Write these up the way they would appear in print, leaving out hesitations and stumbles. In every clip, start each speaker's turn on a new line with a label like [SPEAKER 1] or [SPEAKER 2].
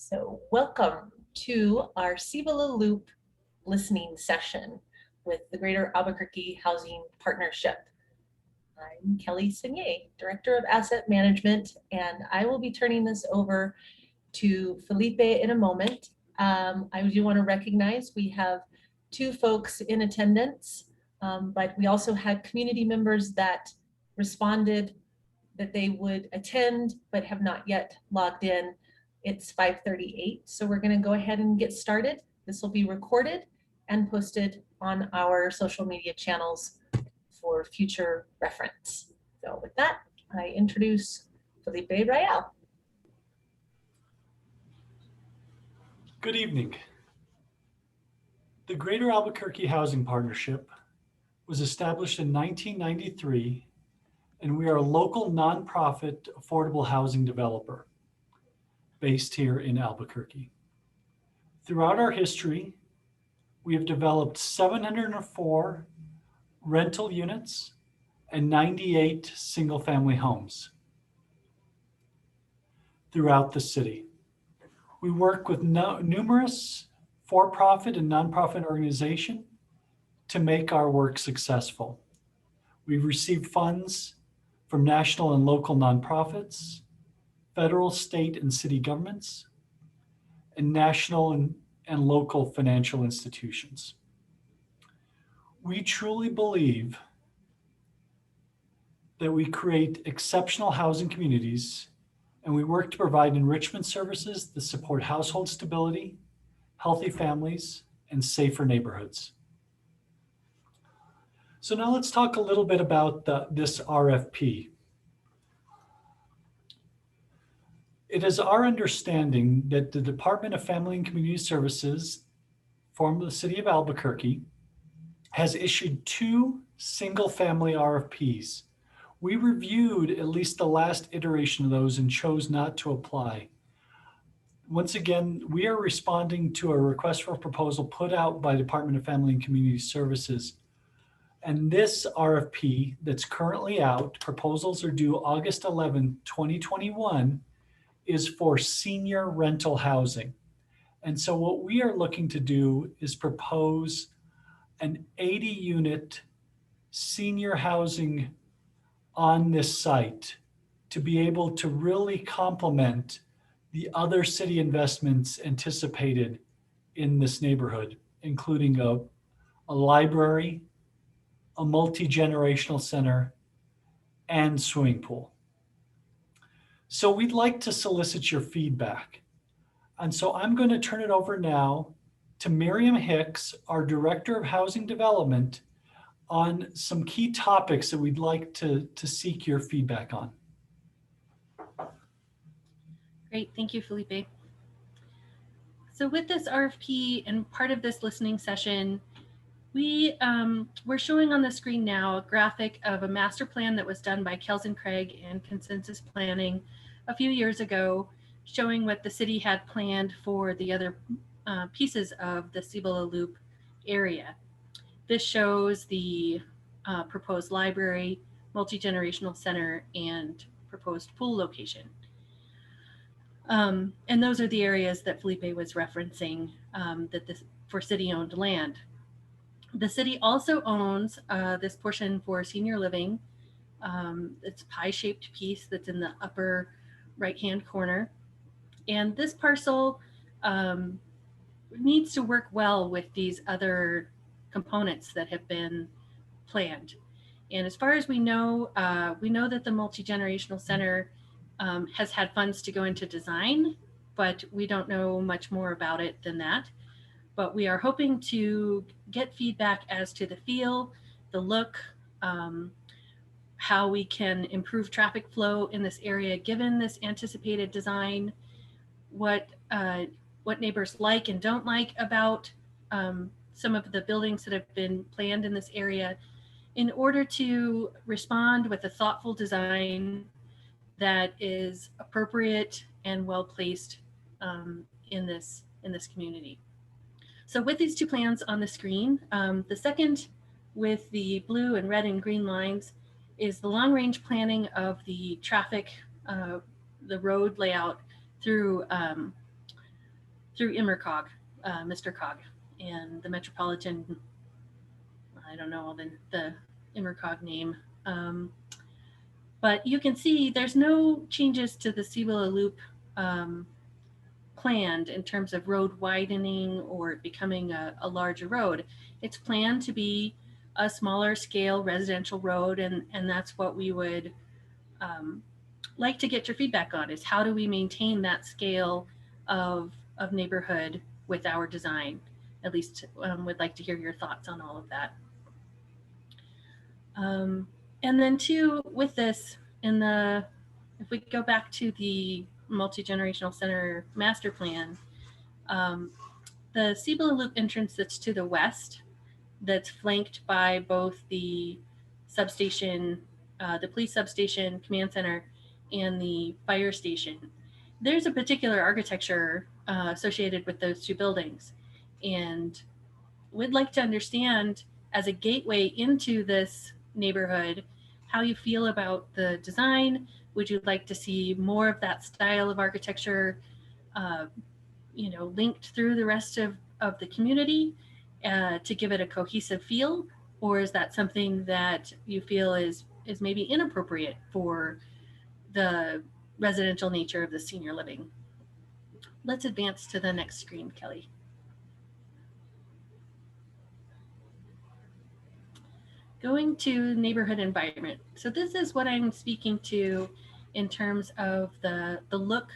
[SPEAKER 1] So welcome to our Cibola Loop listening session with the Greater Albuquerque Housing Partnership. I'm Kelly Sinier, Director of Asset Management, and I will be turning this over to Felipe in a moment. I do want to recognize we have two folks in attendance, but we also had community members that responded that they would attend but have not yet logged in. It's 5:38, so we're going to go ahead and get started. This will be recorded and posted on our social media channels for future reference. So with that, I introduce Felipe Rayal.
[SPEAKER 2] Good evening. The Greater Albuquerque Housing Partnership was established in 1993, and we are a local nonprofit affordable housing developer based here in Albuquerque. Throughout our history, we have developed 704 rental units and 98 single-family homes throughout the city. We work with numerous for-profit and nonprofit organizations to make our work successful. We've received funds from national and local nonprofits, federal, state, and city governments, and national and local financial institutions. We truly believe that we create exceptional housing communities, and we work to provide enrichment services that support household stability, healthy families, and safer neighborhoods. So now let's talk a little bit about this RFP. It is our understanding that the Department of Family and Community Services, formed the City of Albuquerque, has issued 2 single-family RFPs. We reviewed at least the last iteration of those and chose not to apply. Once again, we are responding to a request for a proposal put out by the Department of Family and Community Services. And this RFP that's currently out, proposals are due August 11, 2021, is for senior rental housing. And so what we are looking to do is propose an 80-unit senior housing on this site to be able to really complement the other city investments anticipated in this neighborhood, including a library, a multi-generational center, and swimming pool. So we'd like to solicit your feedback. And so I'm going to turn it over now to Miriam Hicks, our Director of Housing Development, on some key topics that we'd like to seek your feedback on.
[SPEAKER 3] Great, thank you, Felipe. So with this RFP and part of this listening session, we're showing on the screen now a graphic of a master plan that was done by Kelsen Craig and Consensus Planning a few years ago, showing what the city had planned for the other pieces of the Cibola Loop area. This shows the proposed library, multi-generational center, and proposed pool location. And those are the areas that Felipe was referencing for city-owned land. The city also owns this portion for senior living. It's a pie-shaped piece that's in the upper right-hand corner. And this parcel needs to work well with these other components that have been planned. And as far as we know that the multi-generational center has had funds to go into design, but we don't know much more about it than that. But we are hoping to get feedback as to the feel, the look, how we can improve traffic flow in this area given this anticipated design, what neighbors like and don't like about some of the buildings that have been planned in this area, in order to respond with a thoughtful design that is appropriate and well placed in this community. So with these 2 plans on the screen, the second with the blue and red and green lines is the long range planning of the traffic, the road layout through through Immercog, Mr. Cog, and the Metropolitan, I don't know the Immercog name. But you can see there's no changes to the Cibola Loop planned in terms of road widening or becoming a larger road. It's planned to be a smaller scale residential road, and that's what we would like to get your feedback on, is how do we maintain that scale of neighborhood with our design. At least would like to hear your thoughts on all of that. And then too, with this, if we go back to the multi-generational center master plan, the Cibola Loop entrance that's to the west, that's flanked by both the substation, the police substation, command center, and the fire station. There's a particular architecture associated with those two buildings. And we'd like to understand, as a gateway into this neighborhood, how you feel about the design. Would you like to see more of that style of architecture linked through the rest of the community to give it a cohesive feel? Or is that something that you feel is maybe inappropriate for the residential nature of the senior living? Let's advance to the next screen, Kelly. Going to neighborhood environment. So this is what I'm speaking to in terms of the look.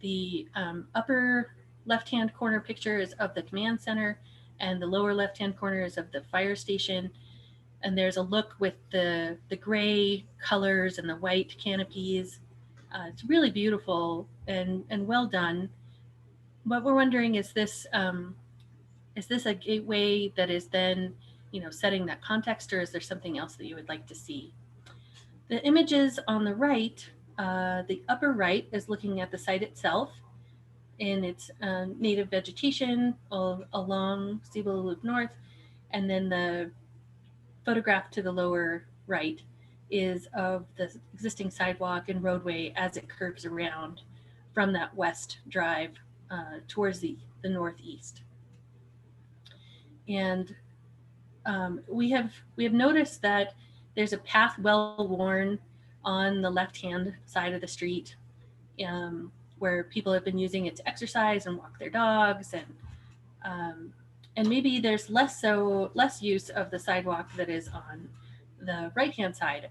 [SPEAKER 3] The upper left-hand corner picture is of the command center, and the lower left-hand corner is of the fire station. And there's a look with the gray colors and the white canopies. It's really beautiful and well done. What we're wondering, is this a gateway that is then setting that context, or is there something else that you would like to see? The images on the right, the upper right is looking at the site itself in its native vegetation along Cibola Loop North, and then the photograph to the lower right is of the existing sidewalk and roadway as it curves around from that west drive towards the northeast. And we have noticed that there's a path well worn on the left-hand side of the street where people have been using it to exercise and walk their dogs, and maybe there's less use of the sidewalk that is on the right-hand side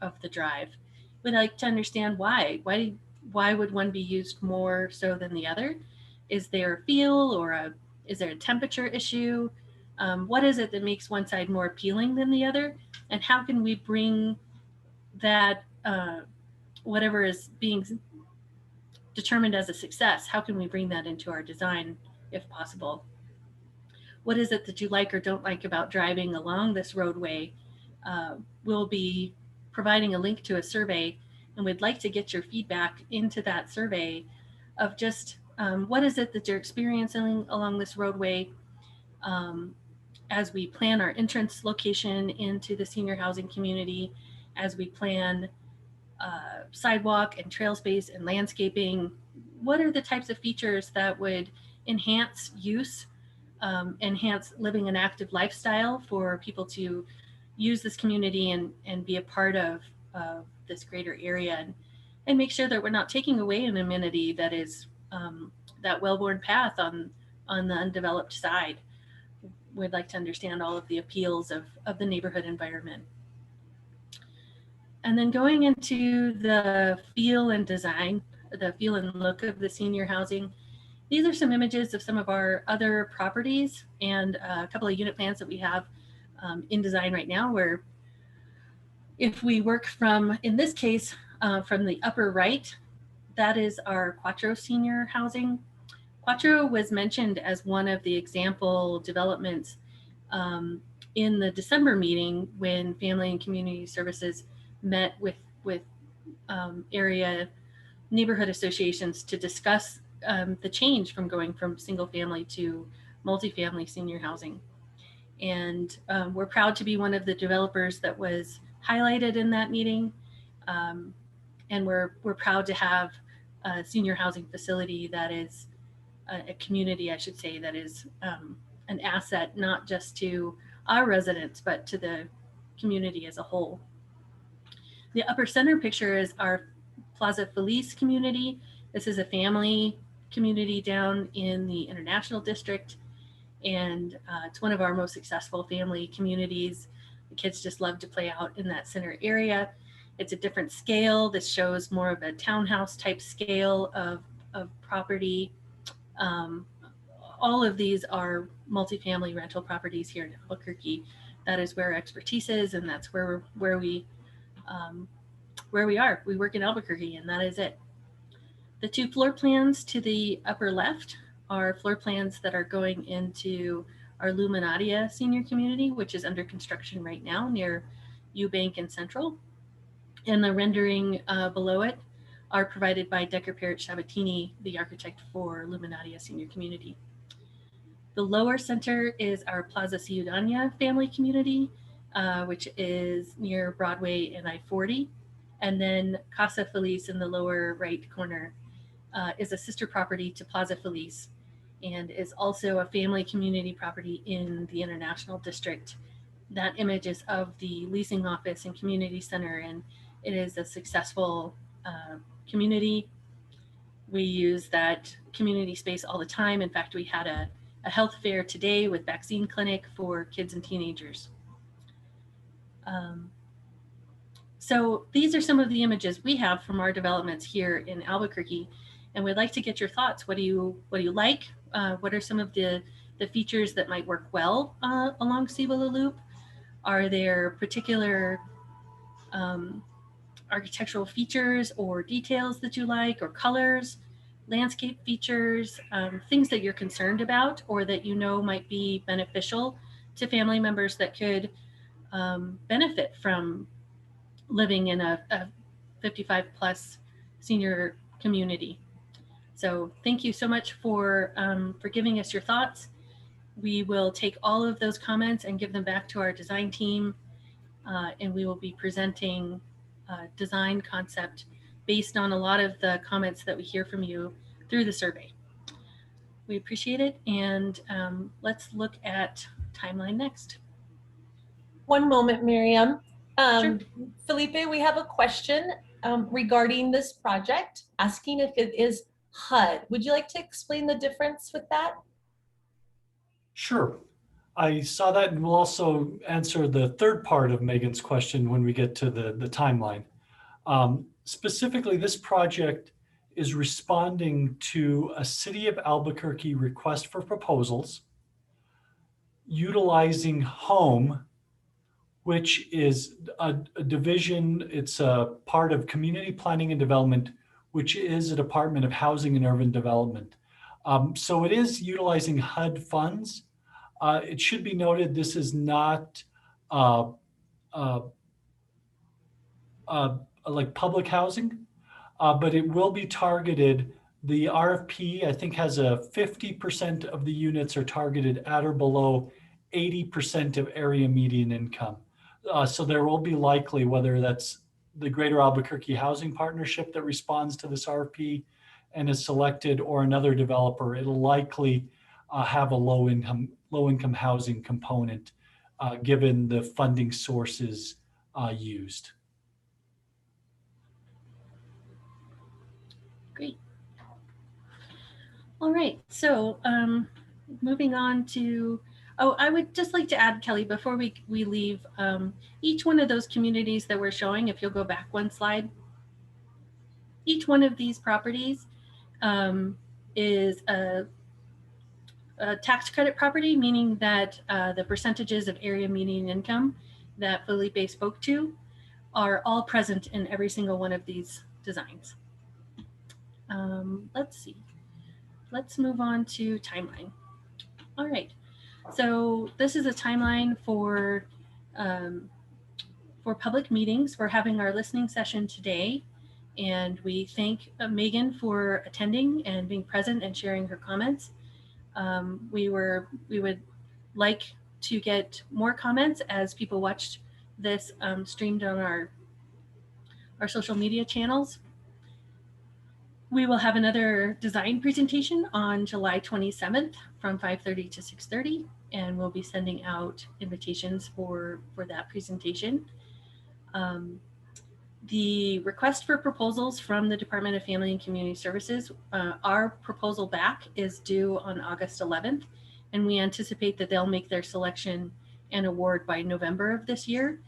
[SPEAKER 3] of the drive. We'd like to understand why would one be used more so than the other? Is there a feel, or is there a temperature issue? What is it that makes one side more appealing than the other? And how can we bring that, whatever is being determined as a success, how can we bring that into our design if possible? What is it that you like or don't like about driving along this roadway? We'll be providing a link to a survey, and we'd like to get your feedback into that survey of just what is it that you're experiencing along this roadway as we plan our entrance location into the senior housing community, as we plan sidewalk and trail space and landscaping. What are the types of features that would enhance use, enhance living an active lifestyle for people to use this community and be a part of this greater area, and make sure that we're not taking away an amenity that is that well-worn path on the undeveloped side. We'd like to understand all of the appeals of the neighborhood environment. And then going into the feel and design, the feel and look of the senior housing. These are some images of some of our other properties and a couple of unit plans that we have in design right now, where if we work from, in this case, from the upper right, that is our Quattro senior housing. Quattro was mentioned as one of the example developments in the December meeting when Family and Community Services met with area neighborhood associations to discuss the change from going from single family to multifamily senior housing. And we're proud to be one of the developers that was highlighted in that meeting. And we're proud to have a senior housing facility that is a community, I should say, that is an asset, not just to our residents, but to the community as a whole. The upper center picture is our Plaza Feliz community. This is a family community down in the International District, and it's one of our most successful family communities. The kids just love to play out in that center area. It's a different scale. This shows more of a townhouse type scale of property. All of these are multifamily rental properties here in Albuquerque. That is where our expertise is, and that's where we are. We work in Albuquerque, and that is it. The two floor plans to the upper left are floor plans that are going into our Luminaria senior community, which is under construction right now near Eubank and Central. And the rendering below it are provided by Decker Parrott Shabatini, the architect for Luminaria senior community. The lower center is our Plaza Ciudadana family community, which is near Broadway and I-40. And then Casa Feliz in the lower right corner is a sister property to Plaza Feliz and is also a family community property in the International District. That image is of the leasing office and community center, and it is a successful community. We use that community space all the time. In fact, we had a health fair today with vaccine clinic for kids and teenagers. So these are some of the images we have from our developments here in Albuquerque, and we'd like to get your thoughts. What do you like? What are some of the features that might work well along Cibola Loop? Are there particular architectural features or details that you like, or colors, landscape features, things that you're concerned about or that you know might be beneficial to family members that could benefit from living in a 55 plus senior community. So thank you so much for giving us your thoughts. We will take all of those comments and give them back to our design team, and we will be presenting a design concept based on a lot of the comments that we hear from you through the survey. We appreciate it, and let's look at timeline next.
[SPEAKER 1] One moment, Miriam.
[SPEAKER 3] Sure.
[SPEAKER 1] Felipe, we have a question regarding this project, asking if it is HUD. Would you like to explain the difference with that?
[SPEAKER 2] Sure. I saw that, and we'll also answer the third part of Megan's question when we get to the timeline. Specifically, this project is responding to a City of Albuquerque request for proposals utilizing HOME, which is a division, it's a part of Community Planning and Development, which is a Department of Housing and Urban Development. So it is utilizing HUD funds. It should be noted this is not like public housing, but it will be targeted. The RFP, I think, has a 50% of the units are targeted at or below 80% of area median income. So there will be likely, whether that's the Greater Albuquerque Housing Partnership that responds to this RFP and is selected, or another developer, it'll likely have a low income housing component given the funding sources used.
[SPEAKER 3] Great. All right, so moving on to, I would just like to add, Kelly, before we leave, each one of those communities that we're showing, if you'll go back one slide, each one of these properties is a tax credit property, meaning that the percentages of area median income that Felipe spoke to are all present in every single one of these designs. Let's see. Let's move on to timeline. All right. So this is a timeline for public meetings. We're having our listening session today, and we thank Megan for attending and being present and sharing her comments. We would like to get more comments as people watched this streamed on our social media channels. We will have another design presentation on July 27th from 5:30 to 6:30, and we'll be sending out invitations for that presentation. The request for proposals from the Department of Family and Community Services, our proposal back is due on August 11th, and we anticipate that they'll make their selection and award by November of this year.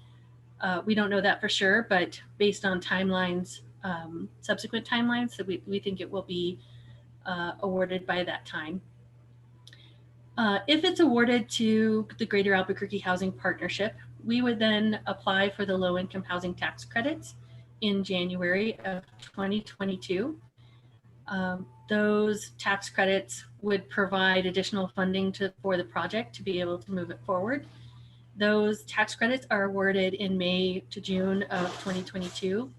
[SPEAKER 3] We don't know that for sure, but based on timelines, subsequent timelines, so we think it will be awarded by that time. If it's awarded to the Greater Albuquerque Housing Partnership, we would then apply for the low-income housing tax credits in January of 2022. Those tax credits would provide additional funding for the project to be able to move it forward. Those tax credits are awarded in May to June of 2022.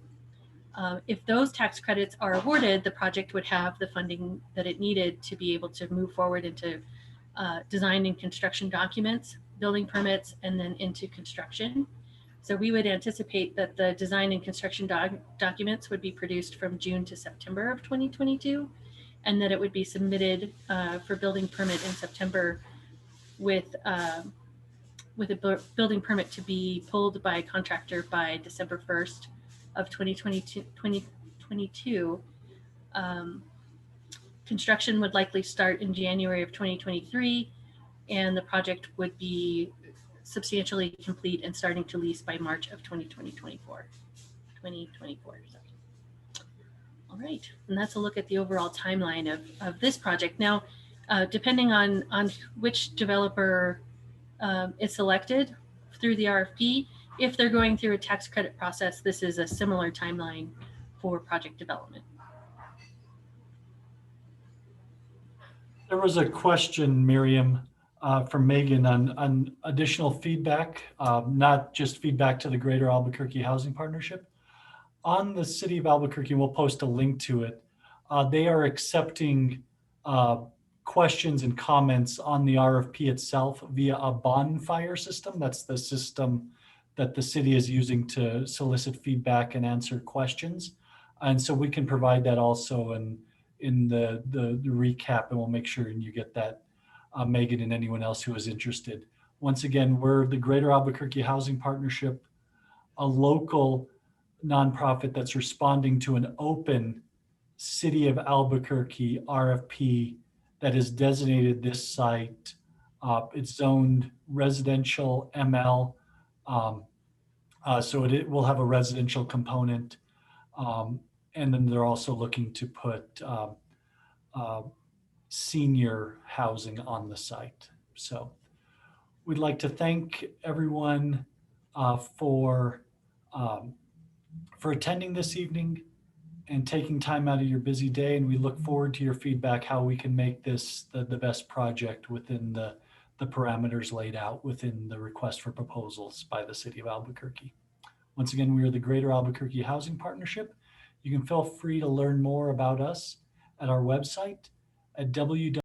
[SPEAKER 3] If those tax credits are awarded, the project would have the funding that it needed to be able to move forward into design and construction documents, building permits, and then into construction. So we would anticipate that the design and construction documents would be produced from June to September of 2022, and that it would be submitted for building permit in September with a building permit to be pulled by a contractor by December 1st of 2022. Construction would likely start in January of 2023, and the project would be substantially complete and starting to lease by March of 2024. Sorry. All right, and that's a look at the overall timeline of this project. Now, depending on which developer is selected through the RFP, if they're going through a tax credit process, this is a similar timeline for project development.
[SPEAKER 2] There was a question, Miriam, from Megan on additional feedback, not just feedback to the Greater Albuquerque Housing Partnership. On the City of Albuquerque, we'll post a link to it. They are accepting questions and comments on the RFP itself via a bonfire system. That's the system that the city is using to solicit feedback and answer questions. And so we can provide that also in the recap, and we'll make sure you get that, Megan, and anyone else who is interested. Once again, we're the Greater Albuquerque Housing Partnership, a local nonprofit that's responding to an open City of Albuquerque RFP that has designated this site. It's zoned residential ML, so it will have a residential component. And then they're also looking to put senior housing on the site. So we'd like to thank everyone for attending this evening and taking time out of your busy day. And we look forward to your feedback, how we can make this the best project within the parameters laid out within the request for proposals by the City of Albuquerque. Once again, we are the Greater Albuquerque Housing Partnership. You can feel free to learn more about us at our website at www